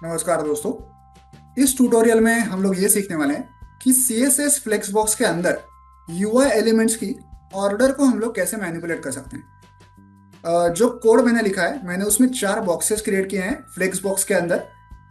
नमस्कार दोस्तों। इस ट्यूटोरियल में हम लोग ये सीखने वाले हैं कि CSS फ्लेक्सबॉक्स के अंदर UI एलिमेंट्स की ऑर्डर को हम लोग कैसे मैनिपुलेट कर सकते हैं। जो कोड मैंने लिखा है, मैंने उसमें 4 बॉक्सेस क्रिएट किए हैं फ्लेक्स बॉक्स के अंदर।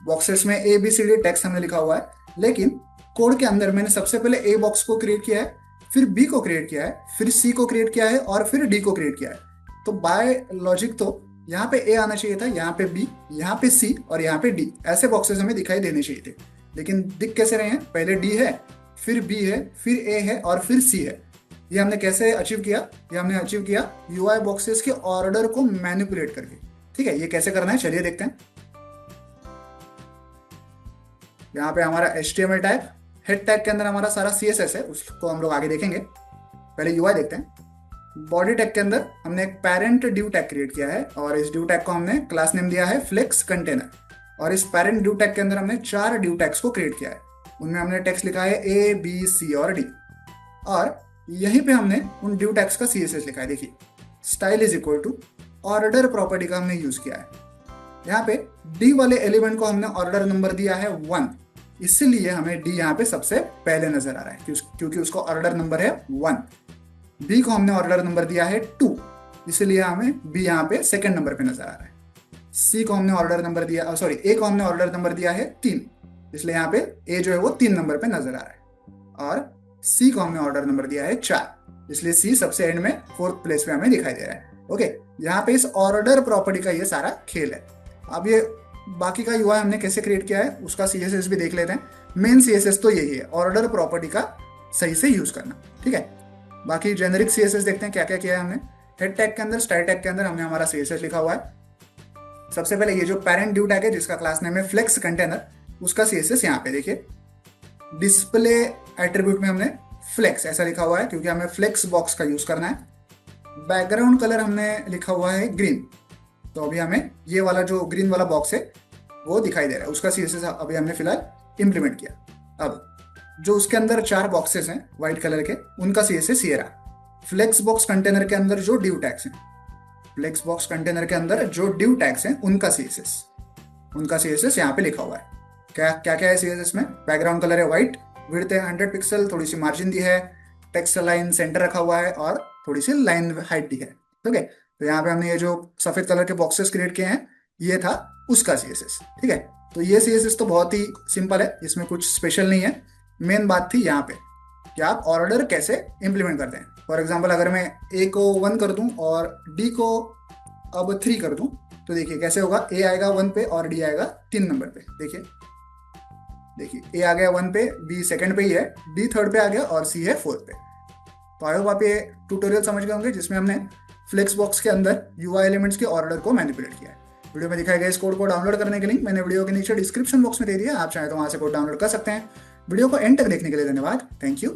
बॉक्सेस में ABCD टेक्स्ट हमने लिखा हुआ है, लेकिन कोड के अंदर मैंने सबसे पहले A बॉक्स को क्रिएट किया है, फिर B को क्रिएट किया है, फिर C को क्रिएट किया है और फिर D को क्रिएट किया है। तो बाय लॉजिक तो यहाँ पे A आना चाहिए था, यहाँ पे B, यहाँ पे C और यहाँ पे D, ऐसे बॉक्सेस हमें दिखाई देने चाहिए थे। लेकिन दिख कैसे रहे हैं? पहले D है, फिर B है, फिर A है और फिर C है। ये हमने कैसे अचीव किया? ये हमने अचीव किया UI बॉक्सेस के ऑर्डर को मैनिपुलेट करके। ठीक है, ये कैसे करना है चलिए देखते हैं। यहाँ पे हमारा HTML टैग, हेड टैग के अंदर हमारा सारा CSS है, उसको हम लोग आगे देखेंगे। पहले UI देखते हैं। बॉडी टैग के अंदर हमने एक पेरेंट ड्यू टैग क्रिएट किया है और इस ड्यू टैग को हमने क्लास नेम दिया है फ्लेक्स कंटेनर। और इस पेरेंट ड्यू टैग के अंदर हमने 4 ड्यू टैग्स को क्रिएट किया है। उनमें हमने टेक्स्ट लिखा है A, B, C और D। और यहीं पे हमने उन ड्यू टैग्स का CSS लिखा है। देखिए, style is equal to order property का हमने यूज किया है। यहाँ पे D वाले एलिमेंट को हमने ऑर्डर नंबर दिया है 1, इसीलिए हमें D यहाँ पे सबसे पहले नजर आ रहा है क्योंकि उसको ऑर्डर नंबर है 1। B को हमने ऑर्डर नंबर दिया है 2, इसीलिए हमें B यहाँ पे सेकंड नंबर पे नजर आ रहा है। C को हमने ऑर्डर नंबर दिया, A को हमने ऑर्डर नंबर दिया है 3, इसलिए यहाँ पे A जो है वो 3 नंबर पे नजर आ रहा है। और C को हमने ऑर्डर नंबर दिया है 4, इसलिए C सबसे एंड में 4th प्लेस पे हमें दिखाई दे रहा है। ओके, यहाँ पे इस ऑर्डर प्रॉपर्टी का ये सारा खेल है। अब ये बाकी का UI हमने कैसे क्रिएट किया है उसका CSS भी देख लेते हैं। मेन CSS तो यही है, ऑर्डर प्रॉपर्टी का सही से यूज करना। ठीक है, बाकी जेनरिक CSS देखते हैं क्या क्या किया है हमने। हेड टैग के अंदर, स्टाइल टैग के अंदर हमने हमारा CSS लिखा हुआ है। सबसे पहले ये जो पेरेंट ड्यू टैग है जिसका क्लास नेम है फ्लेक्स कंटेनर, उसका CSS यहाँ पे देखिए। डिस्प्ले एट्रीब्यूट में हमने फ्लेक्स ऐसा लिखा हुआ है क्योंकि हमें फ्लेक्स बॉक्स का यूज करना है। बैकग्राउंड कलर हमने लिखा हुआ है ग्रीन, तो अभी हमें ये वाला जो ग्रीन वाला बॉक्स है वो दिखाई दे रहा है, उसका CSS अभी हमने फिलहाल इंप्लीमेंट किया। अब जो उसके अंदर 4 बॉक्सेस हैं व्हाइट कलर के, उनका CSS ये रहा। फ्लेक्स बॉक्स कंटेनर के अंदर जो ड्यू टैग्स हैं, फ्लेक्स बॉक्स कंटेनर के अंदर जो ड्यू टैग्स हैं उनका CSS यहाँ पे लिखा हुआ है। क्या क्या क्या है CSS में? बैकग्राउंड कलर है व्हाइट, विड्थ है 100 पिक्सल, थोड़ी सी मार्जिन दी है, टेक्स्ट लाइन सेंटर रखा हुआ है और थोड़ी सी लाइन हाइट दी है। ठीक है, तो यहाँ पे हमने ये जो सफेद कलर के बॉक्सेस क्रिएट किए हैं, ये था उसका CSS। ठीक है, तो ये CSS तो बहुत ही सिंपल है, इसमें कुछ स्पेशल नहीं है। मेन बात थी यहाँ पे कि आप ऑर्डर कैसे इंप्लीमेंट करते हैं। फॉर एग्जाम्पल, अगर मैं A को 1 कर दूं और D को अब 3 कर दूं, तो देखिए कैसे होगा। A आएगा 1 पे और D आएगा 3 नंबर पे। देखिए A आ गया 1 पे, B सेकंड पे ही है, D थर्ड पे आ गया और C है 4th पे। तो आई होप आप ये ट्यूटोरियल समझ गए होंगे जिसमें हमने फ्लेक्स बॉक्स के अंदर UI एलिमेंट्स के ऑर्डर को मैनिपुलेट किया है। वीडियो में दिखाए गए इस कोड को डाउनलोड करने के लिंक मैंने वीडियो के नीचे डिस्क्रिप्शन बॉक्स में दे दिया, आप चाहे तो वहां से कोड डाउनलोड कर सकते हैं। वीडियो को एंड तक देखने के लिए धन्यवाद। Thank you.